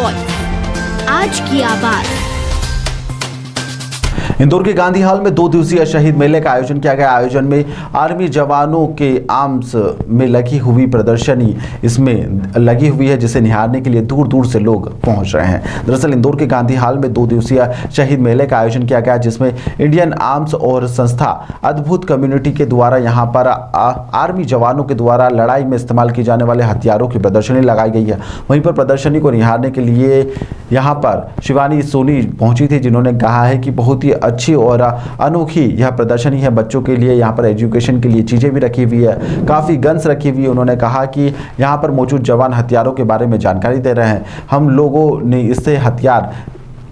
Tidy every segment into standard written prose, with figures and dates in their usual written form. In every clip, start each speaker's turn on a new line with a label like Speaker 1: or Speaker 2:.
Speaker 1: Voice, आज की आवाज।
Speaker 2: इंदौर के गांधी हॉल में 2 दिवसीय शहीद मेले का आयोजन किया गया। आयोजन में आर्मी जवानों के आर्म्स में लगी हुई प्रदर्शनी इसमें लगी हुई है, जिसे निहारने के लिए दूर दूर से लोग पहुंच रहे हैं। दरअसल इंदौर के गांधी हॉल में 2 दिवसीय शहीद मेले का आयोजन किया गया, जिसमें इंडियन आर्म्स और संस्था अद्भुत कम्युनिटी के द्वारा यहां पर आर्मी जवानों के द्वारा लड़ाई में इस्तेमाल किए जाने वाले हथियारों की प्रदर्शनी लगाई गई है। वहीं पर प्रदर्शनी को निहारने के लिए यहाँ पर शिवानी सोनी पहुंची थी, जिन्होंने कहा है कि बहुत ही अच्छी और अनोखी यह प्रदर्शनी है। बच्चों के लिए यहाँ पर एजुकेशन के लिए चीज़ें भी रखी हुई है, काफ़ी गन्स रखी हुई है। उन्होंने कहा कि यहाँ पर मौजूद जवान हथियारों के बारे में जानकारी दे रहे हैं। हम लोगों ने इससे हथियार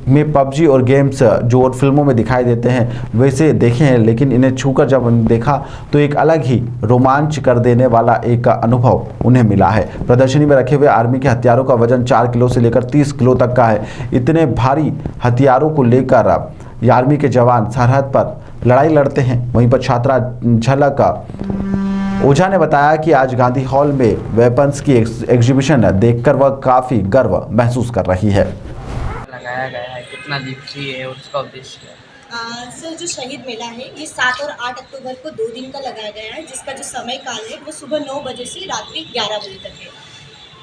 Speaker 2: में पबजी और गेम्स जो और फिल्मों में दिखाई देते हैं वैसे देखे हैं, लेकिन इन्हें छूकर जब देखा तो एक अलग ही रोमांच कर देने वाला एक अनुभव उन्हें मिला है। प्रदर्शनी में रखे हुए आर्मी के हथियारों का वजन 4 किलो से लेकर 30 किलो तक का है। इतने भारी हथियारों को लेकर आर्मी के जवान सरहद पर लड़ाई लड़ते हैं। वहीं पर छात्रा झलक ओझा ने बताया कि आज गांधी हॉल में वेपन्स की एग्जीबिशन देखकर वह काफ़ी गर्व महसूस कर रही है।
Speaker 3: लगाया गया है, कितना दिवसीय है और उसका उद्देश्य क्या है?
Speaker 4: सर, जो शहीद मेला है ये 7 और 8 अक्टूबर को 2 दिन का लगाया गया है, जिसका जो समय काल है वो सुबह 9 बजे से रात्रि 11 बजे तक है।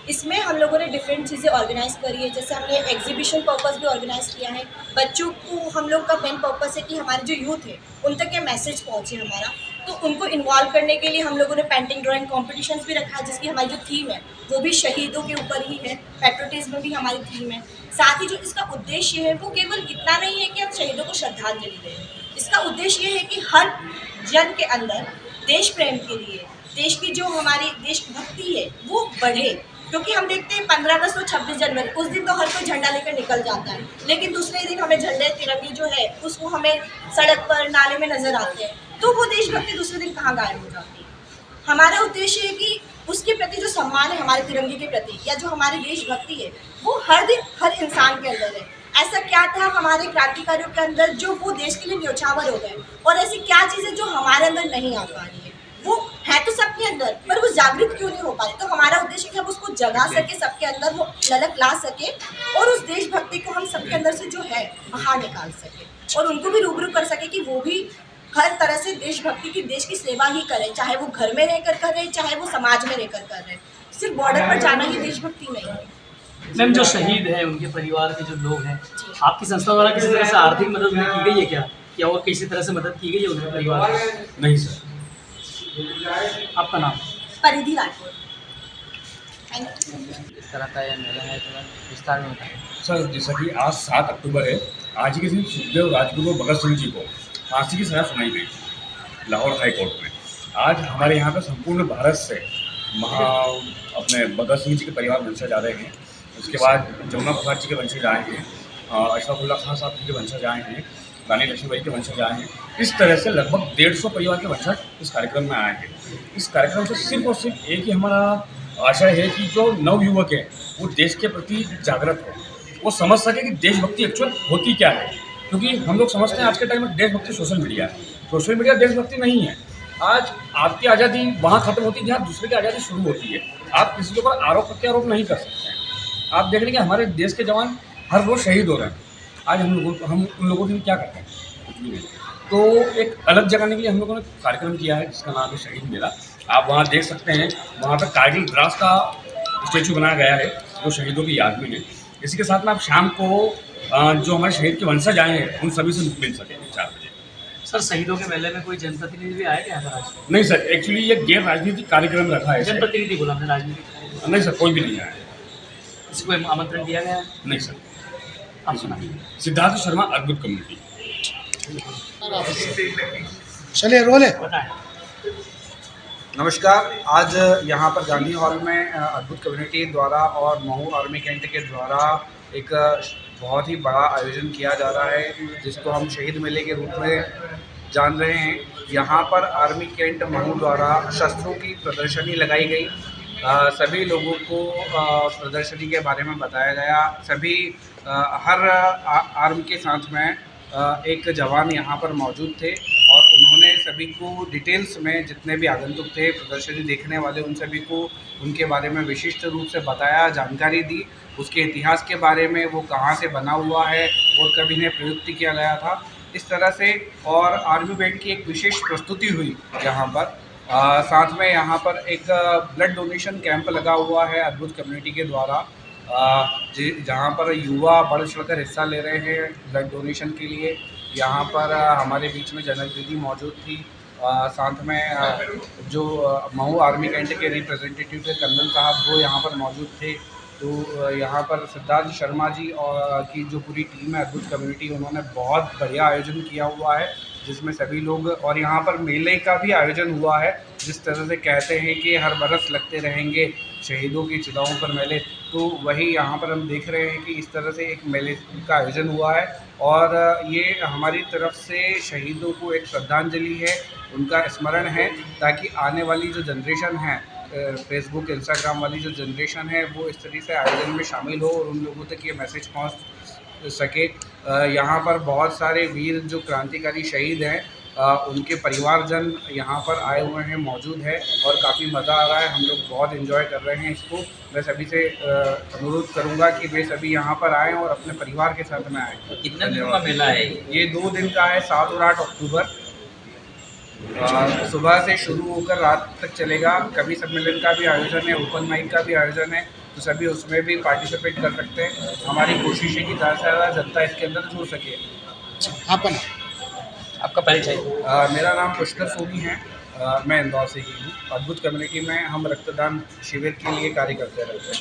Speaker 4: इसमें हम लोगों ने डिफरेंट चीज़ें ऑर्गेनाइज करी है, जैसे हमने एग्जीबिशन पर्पस भी ऑर्गेनाइज किया है। बच्चों को हम लोग का मेन पर्पस है कि हमारे जो यूथ है उन तक ये मैसेज पहुँचे हमारा, तो उनको इन्वॉल्व करने के लिए हम लोगों ने पेंटिंग ड्राइंग कॉम्पिटिशन्स भी रखा है, जिसकी हमारी जो थीम है वो भी शहीदों के ऊपर ही है। पैट्रियटिज्म भी हमारी थीम है। साथ ही जो इसका उद्देश्य है वो केवल इतना नहीं है कि हम शहीदों को श्रद्धांजलि दें। इसका उद्देश्य ये है कि हर जन के अंदर देश प्रेम के लिए, देश की जो हमारी देशभक्ति है वो बढ़े। क्योंकि हम देखते हैं 15 अगस्त और 26 जनवरी उस दिन तो हर कोई झंडा लेकर निकल जाता है, लेकिन दूसरे दिन हमें झंडे तिरंगे जो है उसको हमें सड़क पर नाले में नजर आते हैं, तो वो देशभक्ति दूसरे दिन कहाँ गायब हो जाती है। हमारा उद्देश्य है कि उसके प्रति जो सम्मान है हमारे तिरंगे के प्रति या जो हमारी देशभक्ति है वो हर दिन हर इंसान के अंदर है। ऐसा क्या था हमारे क्रांतिकारियों के अंदर जो वो देश के लिए न्योछावर हो गए, और ऐसी क्या चीज़ें जो हमारे अंदर नहीं आ पा रही है, वो है तो सबके अंदर पर वो जागृत क्यों नहीं हो पा रही। तो हमारा उद्देश्य कि हम उसको जगा सके, सबके अंदर वो ललक ला सके और उस देशभक्ति को हम सबके अंदर से जो है बाहर निकाल सके और उनको भी रूबरू कर सके कि वो भी हर तरह से देशभक्ति की, देश की सेवा ही करें, चाहे वो घर में रहकर कर रहे, चाहे वो समाज में रहकर कर रहे। सिर्फ बॉर्डर पर जाना ही देशभक्ति नहीं है।
Speaker 5: मैम, जो शहीद है उनके परिवार के जो लोग हैं, आपकी संस्था द्वारा किसी तरह से आर्थिक मदद उन्हें की गई है क्या और किसी तरह से मदद की गई है उनके परिवार को?
Speaker 6: नहीं सर।
Speaker 5: आपका नाम?
Speaker 4: परिधि राठौर।
Speaker 3: इस तरह का यह मेला है, तो विस्तार में बताएं।
Speaker 6: सर, जैसा कि आज 7 अक्टूबर है, आज के दिन सुखदेव राजगुरु भगत सिंह जी को फांसी की सजा सुनाई गई लाहौर हाई कोर्ट में। आज हमारे यहाँ पर संपूर्ण भारत से अपने भगत सिंह जी के परिवार वंशज आ रहे हैं। उसके बाद जमुना प्रसाद जी के वंशज आए हैं, अशफाकुल्ला खान साहब जी के वंशज आए हैं, रानी लक्ष्मीबाई के वंशज आए हैं। इस तरह से लगभग 150 परिवार के वंशज इस कार्यक्रम में आए हैं। इस कार्यक्रम से सिर्फ और सिर्फ एक ही हमारा आशय है कि जो नवयुवक है वो देश के प्रति जागृत हो, वो समझ सके कि देशभक्ति एक्चुअल होती क्या है। क्योंकि हम लोग समझते हैं आज के टाइम में देशभक्ति सोशल मीडिया है। सोशल मीडिया देशभक्ति नहीं है। आज आपकी आज़ादी वहाँ खत्म होती है जहाँ दूसरे की आज़ादी शुरू होती है। आप किसी के ऊपर आरोप प्रत्यारोप नहीं कर सकते हैं। आप देख रहे हैं कि हमारे देश के जवान हर रोज़ शहीद हो रहे हैं। आज हम उन लोगों के लिए क्या करते हैं, कुछ भी नहीं। तो एक अलग जगाने के लिए हम लोगों ने कार्यक्रम किया है जिसका नाम है शहीद मेला। आप वहाँ देख सकते हैं, वहाँ पर कारगिल द्रास का स्टेचू बनाया गया है जो शहीदों की याद में है। इसी के साथ में आप शाम को जो हमारे शहीद के वंशज आए हैं उन सभी से मिल सकें 4 बजे।
Speaker 5: सर, शहीदों के मेले में कोई जनप्रतिनिधि भी आया क्या आज?
Speaker 6: नहीं सर, एक्चुअली ये गैर राजनीतिक कार्यक्रम रखा है।
Speaker 5: जनप्रतिनिधि बोला हमने, राजनीतिक
Speaker 6: नहीं सर, कोई भी नहीं आया।
Speaker 5: इसको आमंत्रण दिया गया है?
Speaker 6: नहीं सर।
Speaker 5: आप सुना?
Speaker 6: सिद्धार्थ शर्मा, अद्भुत कम्युनिटी।
Speaker 7: चलिए रोले।
Speaker 5: बताएं।
Speaker 8: नमस्कार। आज यहाँ पर गांधी हॉल में अद्भुत कम्युनिटी द्वारा और महू आर्मी कैंट के द्वारा एक बहुत ही बड़ा आयोजन किया जा रहा है, जिसको हम शहीद मेले के रूप में जान रहे हैं। यहाँ पर आर्मी कैंट महू द्वारा शस्त्रों की प्रदर्शनी लगाई गई। सभी लोगों को प्रदर्शनी के बारे में बताया गया। सभी हर आर्म के साथ में एक जवान यहाँ पर मौजूद थे और उन्होंने सभी को डिटेल्स में, जितने भी आगंतुक थे प्रदर्शनी देखने वाले, उन सभी को उनके बारे में विशिष्ट रूप से बताया, जानकारी दी, उसके इतिहास के बारे में, वो कहाँ से बना हुआ है और कब इन्हें प्रयुक्त किया गया था, इस तरह से। और आर्मी बैंड की एक विशेष प्रस्तुति हुई यहाँ पर। साथ में यहाँ पर एक ब्लड डोनेशन कैंप लगा हुआ है अद्भुत कम्युनिटी के द्वारा, जहाँ पर युवा बढ़ चढ़कर हिस्सा ले रहे हैं ब्लड डोनेशन के लिए। यहाँ पर हमारे बीच में जनक दीदी मौजूद थी, साथ में जो महू आर्मी कैंट के रिप्रेजेंटेटिव थे कर्नल साहब, वो यहाँ पर मौजूद थे। तो यहाँ पर सिद्धार्थ शर्मा जी और की जो पूरी टीम है अद्भुत कम्युनिटी, उन्होंने बहुत बढ़िया आयोजन किया हुआ है, जिसमें सभी लोग, और यहाँ पर मेले का भी आयोजन हुआ है। जिस तरह से कहते हैं कि हर बरस लगते रहेंगे शहीदों की चिताओं पर मेले, तो वही यहाँ पर हम देख रहे हैं कि इस तरह से एक मेले का आयोजन हुआ है। और ये हमारी तरफ से शहीदों को एक श्रद्धांजलि है, उनका स्मरण है, ताकि आने वाली जो जनरेशन है, फेसबुक इंस्टाग्राम वाली जो जनरेशन है, वो इस तरीके से आयोजन में शामिल हो और उन लोगों तक ये मैसेज पहुंच सके। यहाँ पर बहुत सारे वीर जो क्रांतिकारी शहीद हैं, उनके परिवारजन यहाँ पर आए हुए हैं, मौजूद है, और काफ़ी मज़ा आ रहा है। हम लोग बहुत एंजॉय कर रहे हैं इसको। मैं सभी से अनुरोध करूँगा कि वे सभी यहाँ पर आएँ और अपने परिवार के साथ में आएँ।
Speaker 3: कितने दिनों का मेला है
Speaker 8: ये 2 दिन का है, 7 और 8 अक्टूबर। सुबह से शुरू होकर रात तक चलेगा। कवि सम्मेलन का भी आयोजन है, ओपन माइक का भी आयोजन है, तो सभी उसमें भी पार्टिसिपेट कर सकते हैं। हमारी कोशिश है कि ज़्यादा से ज़्यादा जनता इसके अंदर जुड़ सके।
Speaker 5: आपका परिचय?
Speaker 8: मेरा नाम पुष्कर सोनी है, मैं इंदौर से ही हूँ। अद्भुत कम्युनिटी में हम रक्तदान शिविर के लिए कार्य करते रहते हैं।